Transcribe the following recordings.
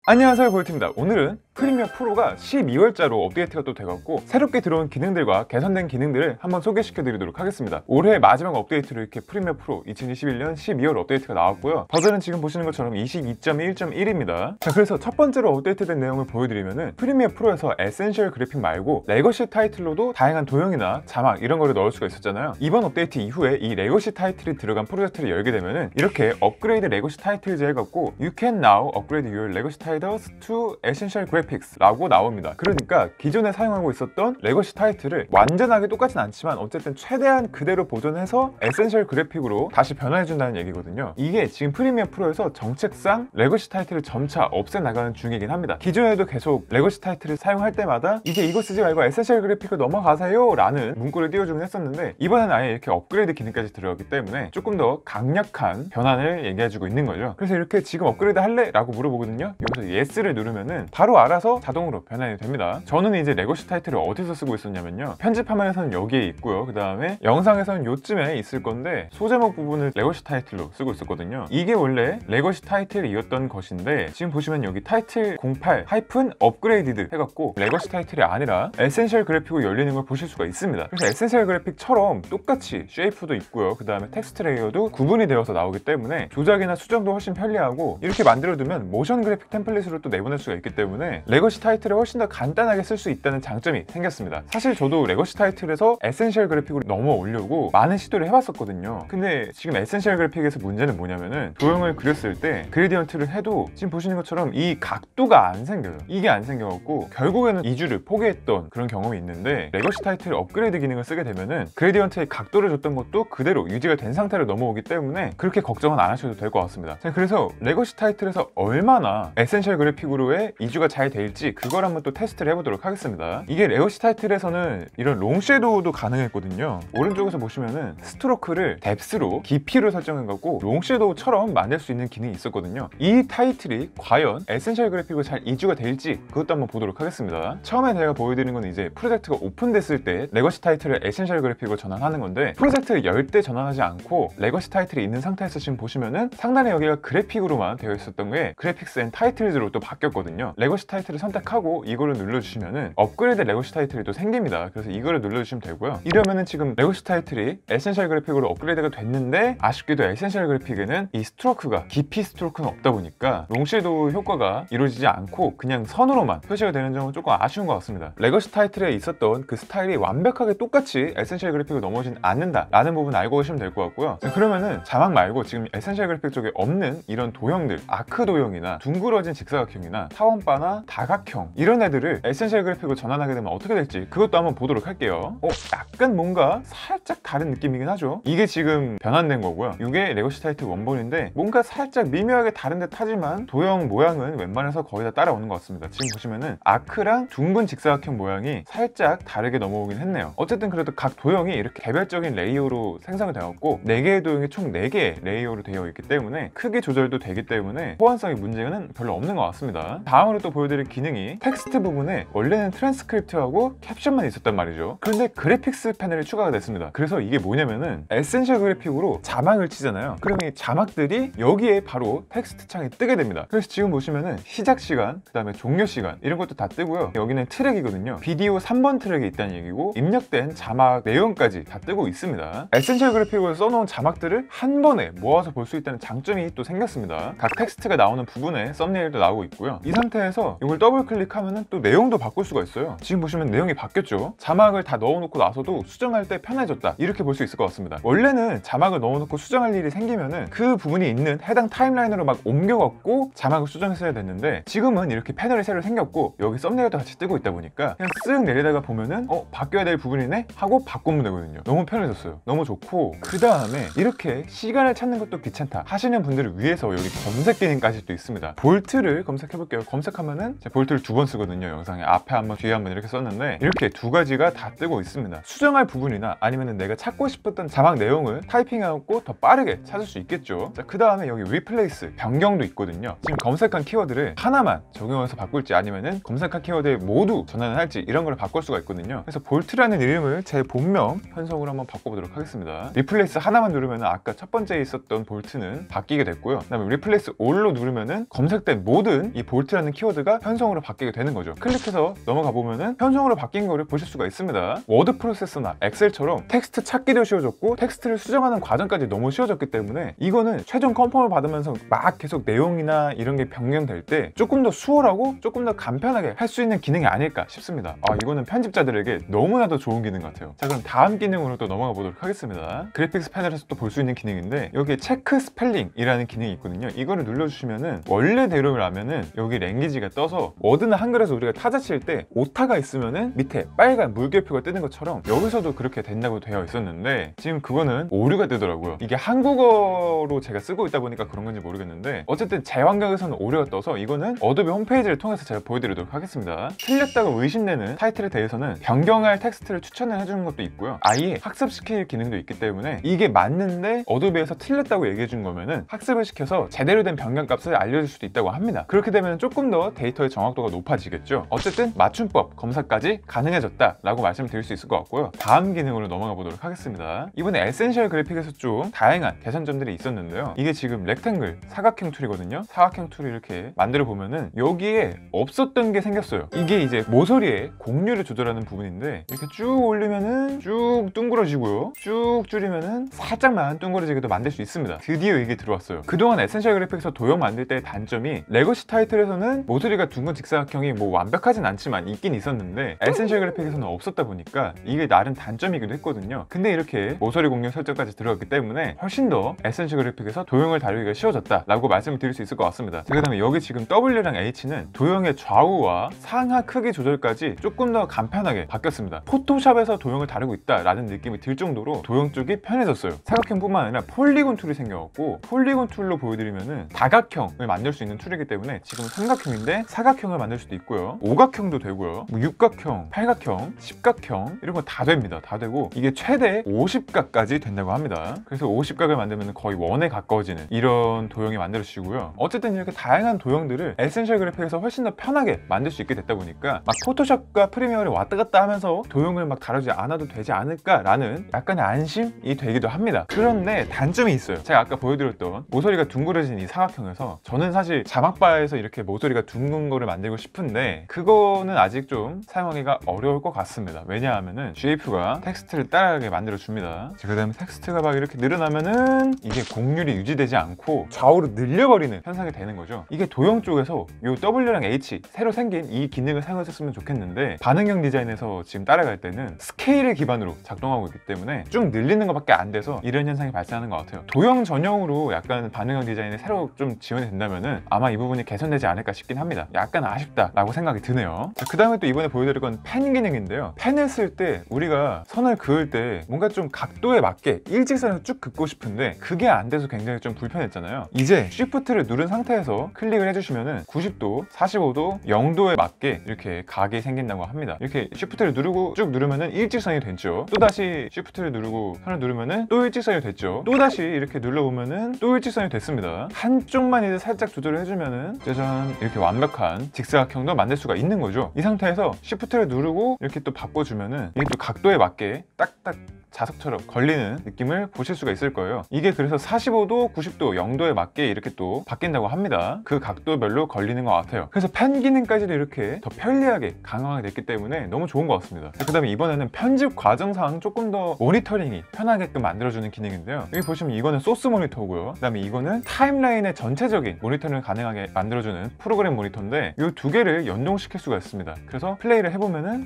안녕하세요, 볼트입니다. 오늘은 프리미어 프로가 12월자로 업데이트가 또 돼갖고 새롭게 들어온 기능들과 개선된 기능들을 한번 소개시켜 드리도록 하겠습니다. 올해 마지막 업데이트로 이렇게 프리미어 프로 2021년 12월 업데이트가 나왔고요. 버전은 지금 보시는 것처럼 22.1.1입니다. 자, 그래서 첫 번째로 업데이트된 내용을 보여드리면은 프리미어 프로에서 에센셜 그래픽 말고 레거시 타이틀로도 다양한 도형이나 자막 이런 거를 넣을 수가 있었잖아요. 이번 업데이트 이후에 이 레거시 타이틀이 들어간 프로젝트를 열게 되면은 이렇게 업그레이드 레거시 타이틀즈 해갖고 You can now upgrade your legacy titles to essential graphics 라고 나옵니다. 그러니까 기존에 사용하고 있었던 레거시 타이틀을 완전하게 똑같진 않지만 어쨌든 최대한 그대로 보존해서 에센셜 그래픽으로 다시 변화해준다는 얘기거든요. 이게 지금 프리미어 프로에서 정책상 레거시 타이틀을 점차 없애나가는 중이긴 합니다. 기존에도 계속 레거시 타이틀을 사용할 때마다 이제 이거 쓰지 말고 에센셜 그래픽을 넘어가세요 라는 문구를 띄워주긴 했었는데 이번엔 아예 이렇게 업그레이드 기능까지 들어갔기 때문에 조금 더 강력한 변환을 얘기해주고 있는 거죠. 그래서 이렇게 지금 업그레이드 할래? 라고 물어보거든요. 여기서 yes를 누르면은 바로 알아서 자동으로 변환이 됩니다. 저는 이제 레거시 타이틀을 어디서 쓰고 있었냐면요, 편집 화면에서는 여기에 있고요, 그 다음에 영상에서는 요쯤에 있을 건데 소제목 부분을 레거시 타이틀로 쓰고 있었거든요. 이게 원래 레거시 타이틀이었던 것인데 지금 보시면 여기 타이틀 08-업그레이디드 해갖고 레거시 타이틀이 아니라 에센셜 그래픽으로 열리는 걸 보실 수가 있습니다. 그래서 에센셜 그래픽처럼 똑같이 쉐이프도 있고요, 그 다음에 텍스트 레이어도 구분이 되어서 나오기 때문에 조작이나 수정도 훨씬 편리하고, 이렇게 만들어두면 모션 그래픽 템플릿으로 또 내보낼 수가 있기 때문에 레거시 타이틀을 훨씬 더 간단하게 쓸 수 있다는 장점이 생겼습니다. 사실 저도 레거시 타이틀에서 에센셜 그래픽으로 넘어오려고 많은 시도를 해봤었거든요. 근데 지금 에센셜 그래픽에서 문제는 뭐냐면은 도형을 그렸을 때 그레디언트를 해도 지금 보시는 것처럼 이 각도가 안 생겨요. 이게 안 생겨갖고 결국에는 이주를 포기했던 그런 경험이 있는데, 레거시 타이틀 업그레이드 기능을 쓰게 되면은 그레디언트의 각도를 줬던 것도 그대로 유지가 된 상태로 넘어오기 때문에 그렇게 걱정은 안 하셔도 될 것 같습니다. 자, 그래서 레거시 타이틀에서 얼마나 에센셜 그래픽으로의 이주가 잘 될지 그걸 한번 또 테스트를 해보도록 하겠습니다. 이게 레거시 타이틀에서는 이런 롱 섀도우도 가능했거든요. 오른쪽에서 보시면은 스트로크를 뎁스로 깊이로 설정해갖고 롱 섀도우처럼 만들 수 있는 기능이 있었거든요. 이 타이틀이 과연 에센셜 그래픽으로 잘 이주가 될지 그것도 한번 보도록 하겠습니다. 처음에 제가 보여드리는 건 이제 프로젝트가 오픈됐을 때 레거시 타이틀을 에센셜 그래픽으로 전환하는 건데, 프로젝트를 열 때 전환하지 않고 레거시 타이틀이 있는 상태에서 지금 보시면은 상단에 여기가 그래픽으로만 되어 있었던 게 그래픽스 앤 타이틀즈로 또 바뀌었거든요. 레거시 타이틀을 선택하고 이거를 눌러주시면은 업그레이드 레거시 타이틀이 또 생깁니다. 그래서 이거를 눌러주시면 되고요. 이러면은 지금 레거시 타이틀이 에센셜 그래픽으로 업그레이드가 됐는데 아쉽게도 에센셜 그래픽에는 이 스트로크가 깊이 스트로크는 없다 보니까 롱 섀도우 효과가 이루어지지 않고 그냥 선으로만 표시가 되는 점은 조금 아쉬운 것 같습니다. 레거시 타이틀에 있었던 그 스타일이 완벽하게 똑같이 에센셜 그래픽으로 넘어오진 않는다 라는 부분 알고 오시면 될 것 같고요. 자, 그러면은 자막 말고 지금 에센셜 그래픽 쪽에 없는 이런 도형들, 아크 도형이나 둥그러진 직사각형이나 타원바나 다각형 이런 애들을 에센셜 그래픽으로 전환하게 되면 어떻게 될지 그것도 한번 보도록 할게요. 약간 뭔가 살짝 다른 느낌이긴 하죠. 이게 지금 변환된 거고요. 이게 레거시 타이틀 원본인데 뭔가 살짝 미묘하게 다른 듯 하지만 도형 모양은 웬만해서 거의 다 따라오는 것 같습니다. 지금 보시면은 아크랑 둥근 직사각형 모양이 살짝 다르게 넘어오긴 했네요. 어쨌든 그래도 각 도형이 이렇게 개별적인 레이어로 생성이 되었고 4개의 도형이 총 4개의 레이어로 되어 있기 때문에 크기 조절도 되기 때문에 호환성의 문제는 별로 없는 것 같습니다. 다음으로 또 보여드릴 기능이 텍스트 부분에 원래는 트랜스크립트하고 캡션만 있었단 말이죠. 그런데 그래픽스 패널이 추가가 됐습니다. 그래서 이게 뭐냐면은 에센셜 그래픽으로 자막을 치잖아요. 그러면 이 자막들이 여기에 바로 텍스트 창에 뜨게 됩니다. 그래서 지금 보시면은 시작 시간, 그 다음에 종료 시간 이런 것도 다 뜨고요. 여기는 트랙이거든요. 비디오 3번 트랙이 있다는 얘기고 입력된 자막 내용까지 다 뜨고 있습니다. 에센셜 그래픽으로 써놓은 자막들을 한 번에 모아서 볼 수 있다는 장점이 또 생겼습니다. 각 텍스트가 나오는 부분에 썸네일도 나오고 있고요. 이 상태에서 이걸 더블 클릭하면은 또 내용도 바꿀 수가 있어요. 지금 보시면 내용이 바뀌었죠. 자막을 다 넣어놓고 나서도 수정할 때 편해졌다 이렇게 볼 수 있을 것 같습니다. 원래는 자막을 넣어놓고 수정할 일이 생기면은 그 부분이 있는 해당 타임라인으로 막 옮겨갖고 자막을 수정했어야 됐는데 지금은 이렇게 패널이 새로 생겼고 여기 썸네일도 같이 뜨고 있다 보니까 그냥 쓱 내리다가 보면은 바뀌어야 될 부분이네 하고 바꾸면 되거든요. 너무 편해졌어요. 너무 좋고, 그 다음에 이렇게 시간을 찾는 것도 귀찮다 하시는 분들을 위해서 여기 검색 기능까지 또 있습니다. 볼트를 검색해볼게요. 검색하면은 제가 볼트를 2번 쓰거든요. 영상에 앞에 한번 뒤에 한번 이렇게 썼는데 이렇게 두 가지가 다 뜨고 있습니다. 수정할 부분이나 아니면 내가 찾고 싶었던 자막 내용을 타이핑하고 더 빠르게 찾을 수 있겠죠. 자, 그 다음에 여기 리플레이스 변경도 있거든요. 지금 검색한 키워드를 하나만 적용해서 바꿀지 아니면은 검색한 키워드에 모두 전환을 할지 이런 걸 바꿀 수가 있거든요. 그래서 볼트라는 이름을 제 본명 편성으로 한번 바꿔보도록 하겠습니다. 리플레이스 하나만 누르면 아까 첫 번째에 있었던 볼트는 바뀌게 됐고요. 그 다음에 리플레이스 올로 누르면은 검색된 모든 이 볼트라는 키워드가 편성으로 바뀌게 되는 거죠. 클릭해서 넘어가 보면은 편성으로 바뀐 거를 보실 수가 있습니다. 워드 프로세서나 엑셀처럼 텍스트 찾기도 쉬워졌고 텍스트를 수정하는 과정까지 너무 쉬워졌기 때문에 이거는 최종 컨펌을 받으면서 막 계속 내용이나 이런 게 변경될 때 조금 더 수월하고 조금 더 간편하게 할 수 있는 기능이 아닐까 싶습니다. 이거는 편집자들에게 너무나도 좋은 기능 같아요. 자, 그럼 다음 기능으로 또 넘어가 보도록 하겠습니다. 그래픽스 패널에서 또 볼 수 있는 기능인데 여기에 체크 스펠링이라는 기능이 있거든요. 이거를 눌러주시면은 원래대로라면은 여기 랭귀지가 떠서 워드나 한글에서 우리가 타자 칠 때 오타가 있으면은 밑에 빨간 물결표가 뜨는 것처럼 여기서도 그렇게 된다고 되어 있었는데 지금 그거는 오류가 뜨더라고요. 이게 한국어로 제가 쓰고 있다 보니까 그런 건지 모르겠는데 어쨌든 제 환경에서는 오류가 떠서 이거는 어도비 홈페이지를 통해서 제가 보여드리도록 하겠습니다. 틀렸다고 의심되는 타이틀에 대해서는 변경할 텍스트를 추천을 해주는 것도 있고요. 아예 학습시킬 기능도 있기 때문에 이게 맞는데 어도비에서 틀렸다고 얘기해 준 거면은 학습을 시켜서 제대로 된 변경값을 알려줄 수도 있다고 합니다. 그렇게 되면 조금 더 데이터의 정확도가 높아지겠죠. 어쨌든 맞춤법 검사까지 가능해졌다 라고 말씀을 드릴 수 있을 것 같고요. 다음 기능으로 넘어가 보도록 하겠습니다. 이번에 에센셜 그래픽에서 좀 다양한 개선점들이 있었는데요. 이게 지금 렉탱글 사각형 툴이거든요. 사각형 툴을 이렇게 만들어 보면은 여기에 없었던 게 생겼어요. 이게 이제 모서리의 곡률을 조절하는 부분인데 이렇게 쭉 올리면은 쭉 둥그러지고요. 쭉 줄이면은 살짝만 둥그러지게도 만들 수 있습니다. 드디어 이게 들어왔어요. 그동안 에센셜 그래픽에서 도형 만들 때의 단점이 레거시 타이틀에서는 모서리가 둥근 직사각형이 뭐 완벽하진 않지만 있긴 있었는데 에센셜 그래픽에서는 없었다 보니까 이게 나름 단점이기도 했거든요. 근데 이렇게 모서리 곡률 설정까지 들어갔기 때문에 훨씬 더 에센셜 그래픽에서 도형을 다루기가 쉬워졌다 라고 말씀을 드릴 수 있을 것 같습니다. 그 다음에 여기 지금 W랑 H는 도형의 좌우와 상하 크기 조절까지 조금 더 간편하게 바뀌었습니다. 포토샵에서 도형을 다루고 있다라는 느낌이 들 정도로 도형 쪽이 편해졌어요. 사각형뿐만 아니라 폴리곤 툴이 생겨갖고 폴리곤 툴로 보여드리면은 다각형을 만들 수 있는 툴이기 때문에 지금 삼각형인데 사각형을 만들 수도 있고요. 오각형도 되고요. 뭐 육각형, 팔각형, 십각형 이런 거 다 됩니다. 다 되고 이게 최대 50각까지 된다고 합니다. 그래서 50각을 만들면 거의 원에 가까워지는 이런 도형이 만들어지고요. 어쨌든 이렇게 다양한 도형들을 에센셜 그래픽에서 훨씬 더 편하게 만들 수 있게 됐다 보니까 막 포토샵과 프리미어를 왔다 갔다 하면서 도형을 막 다루지 않아도 되지 않을까라는 약간의 안심이 되기도 합니다. 그런데 단점이 있어요. 제가 아까 보여드렸던 모서리가 둥그러진 이 사각형에서 저는 사실 자막바에서 이렇게 모서리가 둥근 거를 만들고 싶은데 그거는 아직 좀 사용하기가 어려울 것 같습니다. 왜냐하면은 GF가 텍스트를 따라가게 만들어 줍니다. 그 다음에 텍스트가 막 이렇게 늘어나면은 이게 곡률이 유지되지 않고 좌우로 늘려버리는 현상이 되는 거죠. 이게 도형 쪽에서 이 W랑 H 새로 생긴 이 기능을 사용하셨으면 좋겠는데 반응형 디자인에서 지금 따라갈 때는 스케일을 기반으로 작동하고 있기 때문에 쭉 늘리는 것밖에 안 돼서 이런 현상이 발생하는 것 같아요. 도형 전용으로 약간 반응형 디자인이 새로 좀 지원이 된다면은 아마 이 부분이 개선되지 않을까 싶긴 합니다. 약간 아쉽다라고 생각이 드네요. 그 다음에 또 이번에 보여드릴 건 펜 기능인데요. 펜을 쓸 때 우리가 선을 그을 때 뭔가 좀 각도에 맞게 일직선을 쭉 긋고 싶은데 그게 안 돼서 굉장히 좀 불편했잖아요. 이제 Shift를 누른 상태에서 클릭을 해주시면은 90도, 45도, 0도에 맞게 이렇게 각이 생긴다고 합니다. 이렇게 Shift를 누르고 쭉 누르면은 일직선이 됐죠. 또다시 Shift를 누르고 선을 누르면은 또 일직선이 됐죠. 또다시 이렇게 눌러보면은 또 일직선이 됐습니다. 한쪽만 이제 살짝 조절을 해주면은 짜잔 이렇게 완벽한 직사각형도 만들 수가 있는 거죠. 이 상태에서 Shift를 누르고 이렇게 또 바꿔주면은 이게 또 각도에 맞게 딱딱 자석처럼 걸리는 느낌을 보실 수가 있을 거예요. 이게 그래서 45도, 90도, 0도에 맞게 이렇게 또 바뀐다고 합니다. 그 각도별로 걸리는 것 같아요. 그래서 펜 기능까지도 이렇게 더 편리하게 강화가 됐기 때문에 너무 좋은 것 같습니다. 그 다음에 이번에는 편집 과정상 조금 더 모니터링이 편하게끔 만들어주는 기능인데요. 여기 보시면 이거는 소스 모니터고요. 그 다음에 이거는 타임라인의 전체적인 모니터링을 가능하게 만들어주는 프로그램 모니터인데 이 두 개를 연동시킬 수가 있습니다. 그래서 플레이를 해보면은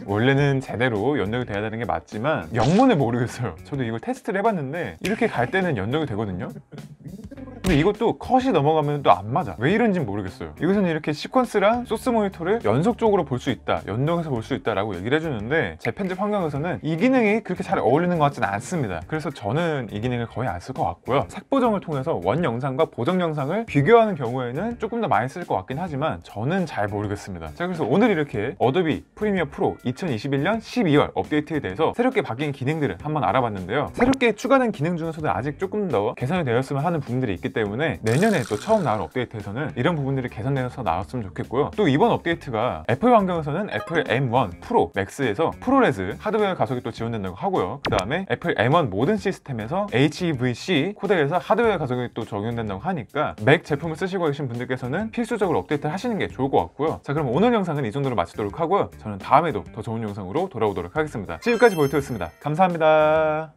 원래는 제대로 연동이 돼야 되는 게 맞지만 영문을 모르겠어요. 저도 이걸 테스트를 해봤는데 이렇게 갈 때는 연동이 되거든요. 근데 이것도 컷이 넘어가면 또 안 맞아. 왜 이런지 모르겠어요. 이것은 이렇게 시퀀스랑 소스 모니터를 연속적으로 볼 수 있다, 연동해서 볼 수 있다라고 얘기를 해주는데 제 편집 환경에서는 이 기능이 그렇게 잘 어울리는 것 같지는 않습니다. 그래서 저는 이 기능을 거의 안 쓸 것 같고요. 색 보정을 통해서 원 영상과 보정 영상을 비교하는 경우에는 조금 더 많이 쓸 것 같긴 하지만 저는 잘 모르겠습니다. 자, 그래서 오늘 이렇게 어도비 프리미어 프로 2021년 12월 업데이트에 대해서 새롭게 바뀐 기능들을 한번 알아봤는데요. 새롭게 추가된 기능 중에서도 아직 조금 더 개선이 되었으면 하는 부분들이 있기 때문에 내년에 또 처음 나올 업데이트에서는 이런 부분들이 개선되어서 나왔으면 좋겠고요. 또 이번 업데이트가 애플 환경에서는 애플 M1 프로 맥스에서 프로레스 하드웨어 가속이 또 지원된다고 하고요. 그 다음에 애플 M1 모든 시스템에서 HEVC 코덱에서 하드웨어 가속이 또 적용된다고 하니까 맥 제품을 쓰시고 계신 분들께서는 필수적으로 업데이트를 하시는 게 좋을 것 같고요. 자, 그럼 오늘 영상은 이 정도로 마치도록 하고요. 저는 다음에도 더 좋은 영상으로 돌아오도록 하겠습니다. 지금까지 볼트였습니다. 감사합니다.